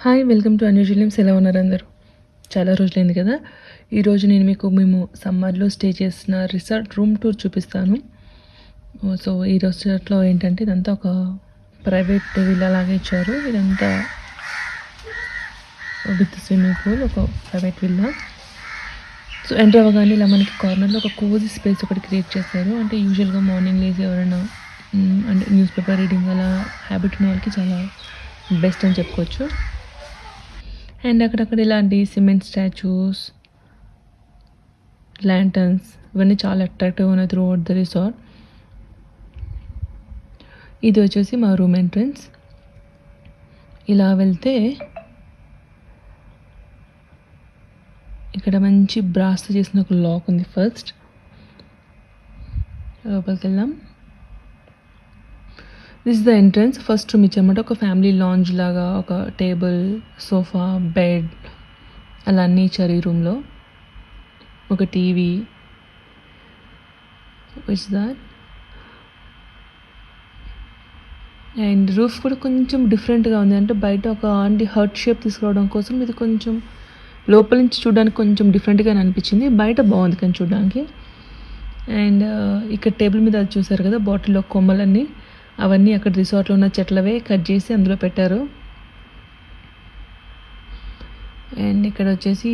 Hi welcome to unusual names. ఎలా ఉన్నారు అందరూ? చాలా రోజులైంది కదా. ఈరోజు నేను మేము సమ్మర్లో స్టే చేసిన రిసార్ట్ రూమ్ టూర్ చూపిస్తాను. సో ఈ రిసార్ట్లో ఏంటంటే ఇదంతా ఒక ప్రైవేట్ విల్లా లాగా ఇచ్చారు. ఇదంతా విత్ స్విమ్మింగ్ పూల్, ఒక ప్రైవేట్ విల్లా. సో ఎంటర్ అవ్వగానే ఇలా మనకి కార్నర్లో ఒక కోజీ స్పేస్ ఒకటి క్రియేట్ చేశారు. అంటే యూజువల్గా మార్నింగ్ లేసి ఎవరైనా అంటే న్యూస్ పేపర్ రీడింగ్ అలా హ్యాబిట్ ఉన్న వాళ్ళకి చాలా బెస్ట్ అని చెప్పుకోవచ్చు. అండ్ అక్కడక్కడ ఇలాంటి సిమెంట్ స్టాచ్యూస్, ల్యాంటర్న్స్ ఇవన్నీ చాలా అట్రాక్టివ్గా ఉన్నాయి త్రూ అవుట్ ద రిసార్ట్. ఇది వచ్చేసి మా రూమ్ ఎంట్రన్స్. ఇలా వెళ్తే ఇక్కడ మంచి బ్రాస్తో చేసిన ఒక లాక్ ఉంది. ఫస్ట్ లోపలికి వెళ్దాం. This is the entrance. First room ఇచ్చారన్నమాట. ఒక ఫ్యామిలీ లాంజ్ లాగా ఒక టేబుల్, సోఫా, బెడ్ అలా అన్నీ ఇచ్చారు ఈ రూమ్లో. ఒక TV, which that. And roof కూడా కొంచెం డిఫరెంట్గా ఉంది. అంటే బయట ఒక హర్ట్ షేప్ తీసుకురావడం కోసం ఇది కొంచెం లోపల నుంచి చూడడానికి కొంచెం డిఫరెంట్గా అనిపించింది. బయట బాగుంది కానీ చూడడానికి. అండ్ ఇక్కడ టేబుల్ మీద అది చూసారు కదా, బాటిల్లో కొమ్మలన్నీ, అవన్నీ అక్కడ రిసార్ట్లో ఉన్న చెట్లవే కట్ చేసి అందులో పెట్టారు. అండ్ ఇక్కడ వచ్చేసి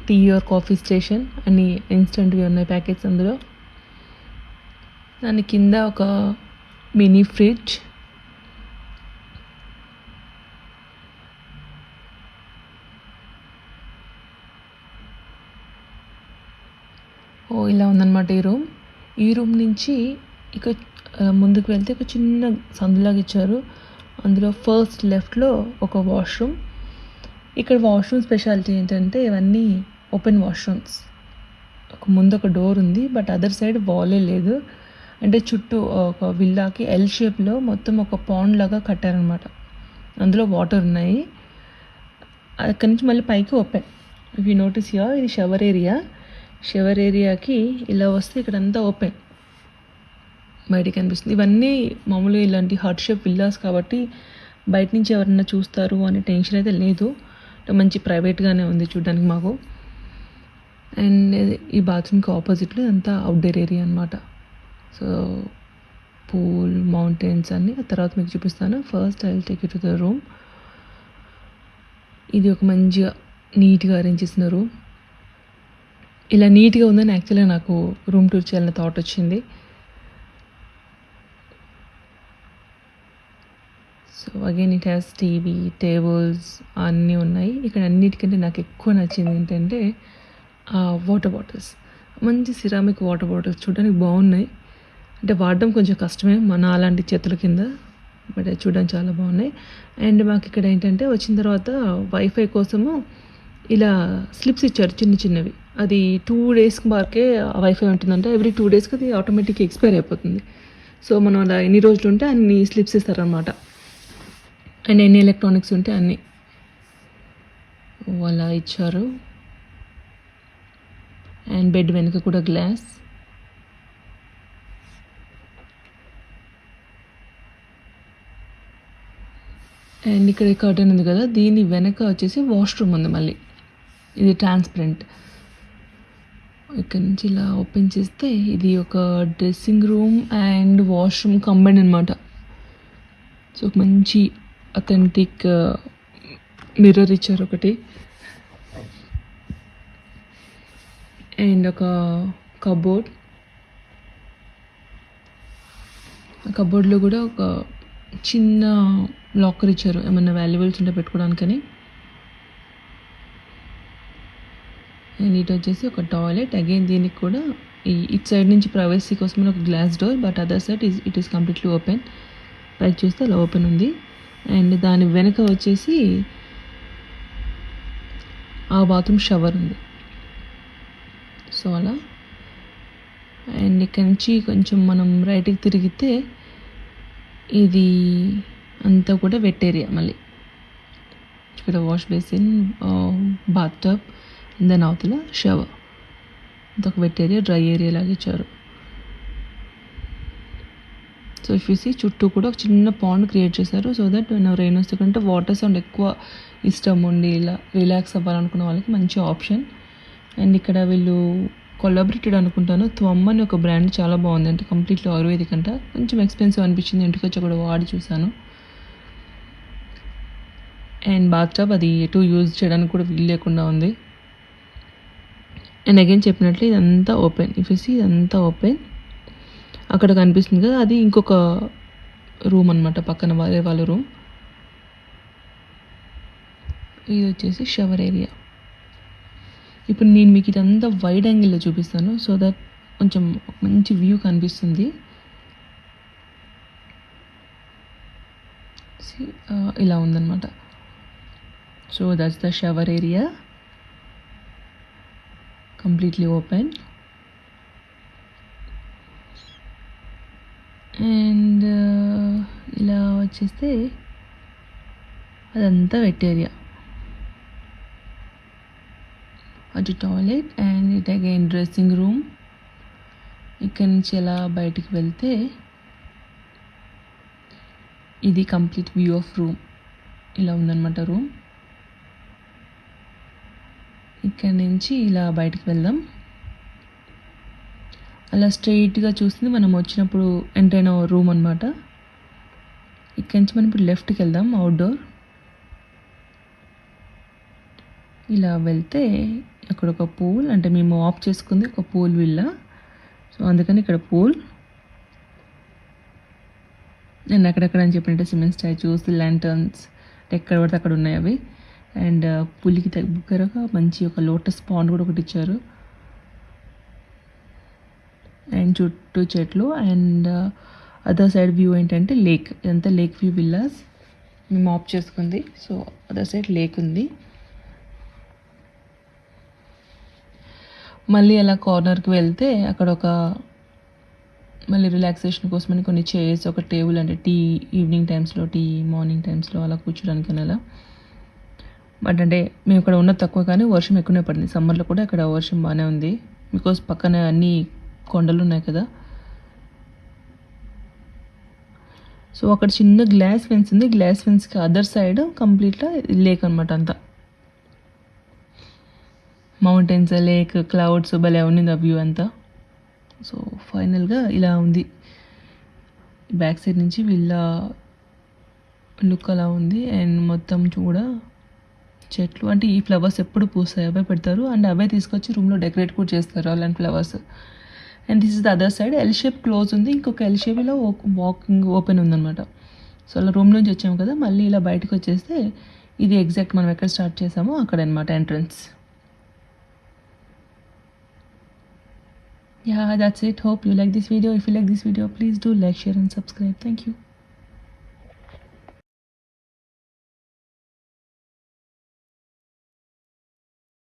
టీ ఆర్ కాఫీ స్టేషన్ అన్ని ఇన్స్టెంట్వి ఉన్నాయి ప్యాకెట్స్ అందులో. దాని కింద ఒక మినీ ఫ్రిడ్జ్. ఇలా ఉందన్నమాట ఈ రూమ్. ఈ రూమ్ నుంచి ఇక ముందుకు వెళ్తే ఒక చిన్న సందులాగా ఇచ్చారు. అందులో ఫస్ట్ లెఫ్ట్లో ఒక వాష్రూమ్. ఇక్కడ వాష్రూమ్ స్పెషాలిటీ ఏంటంటే ఇవన్నీ ఓపెన్ వాష్రూమ్స్. ముందు ఒక డోర్ ఉంది, బట్ అదర్ సైడ్ వాలే లేదు. అంటే చుట్టూ ఒక విల్లాకి ఎల్ షేప్లో మొత్తం ఒక పాండ్ లాగా కట్టారనమాట. అందులో వాటర్ ఉన్నాయి. అక్కడి నుంచి మళ్ళీ పైకి open. If you notice here, ఇది షవర్ ఏరియా. షవర్ ఏరియాకి ఇలా వస్తే ఇక్కడంతా ఓపెన్ బయటికి కనిపిస్తుంది. ఇవన్నీ మామూలుగా ఇలాంటి హార్ట్ షేప్ విల్లాస్ కాబట్టి బయట నుంచి ఎవరన్నా చూస్తారు అనే టెన్షన్ అయితే లేదు. మంచి ప్రైవేట్గానే ఉంది చూడడానికి మాకు. అండ్ ఈ బాత్రూమ్కి ఆపోజిట్లో అంతా అవుట్డోర్ ఏరియా అనమాట. సో పూల్, మౌంటైన్స్ అన్నీ ఆ తర్వాత మీకు చూపిస్తాను. First I will take you to the room. ఇది ఒక మంచిగా నీట్గా అరేంజ్ చేసిన రూమ్. ఇలా నీట్గా ఉందని యాక్చువల్గా నాకు రూమ్ టూర్ చేయాలని థాట్ వచ్చింది. So again it has TV, tables అన్నీ ఉన్నాయి. ఇక్కడ అన్నిటికంటే నాకు ఎక్కువ నచ్చింది ఏంటంటే వాటర్ బాటిల్స్. మంచి సిరామిక్ వాటర్ బాటిల్స్ చూడడానికి బాగున్నాయి. అంటే వాడడం కొంచెం కష్టమే మన అలాంటి చేతుల కింద, బట్ అది చూడడానికి చాలా బాగున్నాయి. అండ్ మాకు ఇక్కడ ఏంటంటే వచ్చిన తర్వాత వైఫై కోసము ఇలా స్లిప్స్ ఇచ్చారు చిన్న చిన్నవి. అది 2 days వరకే వైఫై ఉంటుందంటే ఎవ్రీ 2 daysకి అది ఆటోమేటిక్గా ఎక్స్పైర్ అయిపోతుంది. సో మనం అలా ఎన్ని రోజులు ఉంటే అన్ని స్లిప్స్ ఇస్తారనమాట. అండ్ ఎన్ని ఎలక్ట్రానిక్స్ ఉంటే అన్నీ అలా ఇచ్చారు. అండ్ బెడ్ వెనుక కూడా గ్లాస్. అండ్ ఇక్కడ కర్టెన్ ఉంది కదా, దీని వెనక వచ్చేసి వాష్రూమ్ ఉంది మళ్ళీ. ఇది ట్రాన్స్పరెంట్. ఇక్కడ నుంచి ఇలా ఓపెన్ చేస్తే ఇది ఒక dressing room and washroom combine అనమాట. సో మంచి అథెంటిక్ మిర్రర్ ఇచ్చారు ఒకటి. అండ్ ఒక కబోర్డ్. కబోర్డ్లో కూడా ఒక చిన్న లాకర్ ఇచ్చారు, ఏమన్నా వాల్యుబుల్స్ ఉంటే పెట్టుకోవడానికని. అండ్ ఇటు వచ్చేసి ఒక టాయిలెట్. అగైన్ దీనికి కూడా ఇటు సైడ్ నుంచి ప్రైవసీ కోసం ఒక glass door, but other side it is completely open. పైకి చూస్తే అలా ఓపెన్ ఉంది. అండ్ దాని వెనక వచ్చేసి ఆ బాత్రూమ్ షవర్ ఉంది. సో అలా. అండ్ ఇక్కడ నుంచి కొంచెం మనం రైట్కి తిరిగితే ఇది అంతా కూడా వెట్ ఏరియా. మళ్ళీ ఇక్కడ వాష్ బేసిన్, బాత్ టబ్, దాని అవతల షవర్. ఇంత ఒక వెట్ ఏరియా, డ్రై ఏరియా లాగా ఇచ్చారు. సో ఇఫ్ యూ సీ చుట్టూ కూడా ఒక చిన్న పాండ్ క్రియేట్ చేశారు. సో దట్ రెయిన్ వస్తే కంటే వాటర్ సౌండ్ ఎక్కువ ఇష్టం ఉండి ఇలా రిలాక్స్ అవ్వాలనుకున్న వాళ్ళకి మంచి ఆప్షన్. అండ్ ఇక్కడ వీళ్ళు కొలాబరేటెడ్ అనుకుంటాను. త్వమ్ అని ఒక బ్రాండ్ చాలా బాగుంది, అంటే కంప్లీట్లీ ఆయుర్వేదిక్ అంట. కొంచెం ఎక్స్పెన్సివ్ అనిపించింది, ఇంటికి వచ్చి కూడా వాడి చూశాను. అండ్ బాత్ టబ్ అది ఎటు యూజ్ చేయడానికి కూడా వీలు లేకుండా ఉంది. అండ్ అగైన్ చెప్పినట్లు ఇదంతా ఓపెన్. ఇఫ్ యూ సీ ఇదంతా ఓపెన్. అక్కడ కనిపిస్తుంది కదా, అది ఇంకొక రూమ్ అనమాట, పక్కన వేరే వాళ్ళ రూమ్. ఇది వచ్చేసి షవర్ ఏరియా. ఇప్పుడు నేను మీకు ఇదంతా వైడ్ యాంగిల్లో చూపిస్తాను, సో దట్ కొంచెం మంచి వ్యూ కనిపిస్తుంది. ఇలా ఉందన్నమాట. So that's the shower area, completely open. And ఇలా వచ్చేస్తే అదంతా వెట్ ఏరియా, అది toilet. And it again dressing room. ఇక్కడి నుంచి ఎలా బయటికి వెళ్తే ఇది కంప్లీట్ వ్యూ ఆఫ్ రూమ్. ఇలా ఉందన్నమాట రూమ్. ఇక్కడి నుంచి ఇలా బయటికి వెళ్దాం. అలా స్ట్రైట్గా చూస్తుంది మనం వచ్చినప్పుడు ఎంటర్ అయిన రూమ్ అనమాట. ఇక్కడి నుంచి మనం ఇప్పుడు లెఫ్ట్కి వెళ్దాం, అవుట్డోర్. ఇలా వెళ్తే అక్కడ ఒక పూల్, అంటే మేము ఆఫ్ చేసుకుంది ఒక పూల్ విల్లా. సో అందుకని ఇక్కడ పూల్. నేను అక్కడక్కడ అని చెప్పినట్టు సిమెంట్ స్టాచ్యూస్, ల్యాంటర్న్స్ ఎక్కడ పడితే అక్కడ ఉన్నాయి అవి. అండ్ పులికి దగ్గరగా మంచి ఒక లోటస్ పాండ్ కూడా ఒకటి ఇచ్చారు. అండ్ చుట్టూ చెట్లు. అండ్ అదర్ సైడ్ వ్యూ ఏంటంటే లేక్. ఇదంతా లేక్ వ్యూ విల్లాస్ మేము ఆఫ్ చేసుకుంది. సో అదర్ సైడ్ లేక్ ఉంది. మళ్ళీ అలా కార్నర్కి వెళ్తే అక్కడ ఒక మళ్ళీ రిలాక్సేషన్ కోసమని కొన్ని చైర్స్, ఒక టేబుల్, అంటే టీ ఈవినింగ్ టైమ్స్లో, టీ మార్నింగ్ టైమ్స్లో అలా కూర్చోడానికి అలా. బట్ అంటే మేము ఇక్కడ ఉన్నది తక్కువ, కానీ వర్షం ఎక్కువనే పడింది. సమ్మర్లో కూడా ఇక్కడ వర్షం బాగానే ఉంది, బికాస్ పక్కన అన్ని కొండలు ఉన్నాయి కదా. సో అక్కడ చిన్న గ్లాస్ ఫెన్స్ ఉంది. గ్లాస్ ఫెన్స్కి అదర్ సైడ్ కంప్లీట్గా లేక్ అనమాట. అంతా మౌంటైన్స్, లేక్, క్లౌడ్స్ భలే ఉన్నింది ఆ వ్యూ అంతా. సో ఫైనల్గా ఇలా ఉంది. బ్యాక్ సైడ్ నుంచి వీళ్ళ లుక్ అలా ఉంది. అండ్ మొత్తం చూడ చెట్లు, అంటే ఈ ఫ్లవర్స్ ఎప్పుడు పూస్తాయి అవే పెడతారు. అండ్ అవే తీసుకొచ్చి రూమ్లో డెకరేట్ కూడా చేస్తారు అలాంటి flowers. And this is the other side. L shape close ఉంది, ఇంకొక ఎల్ షేప్లో వాకింగ్ ఓపెన్ ఉందన్నమాట. సో అలా రూమ్ నుంచి వచ్చాము కదా, మళ్ళీ ఇలా బయటకు వచ్చేస్తే ఇది ఎగ్జాక్ట్ మనం ఎక్కడ స్టార్ట్ చేసామో అక్కడ అనమాట entrance. Yeah, that's it. Hope you like this video. If you like this video, please do like, share and subscribe. Thank you.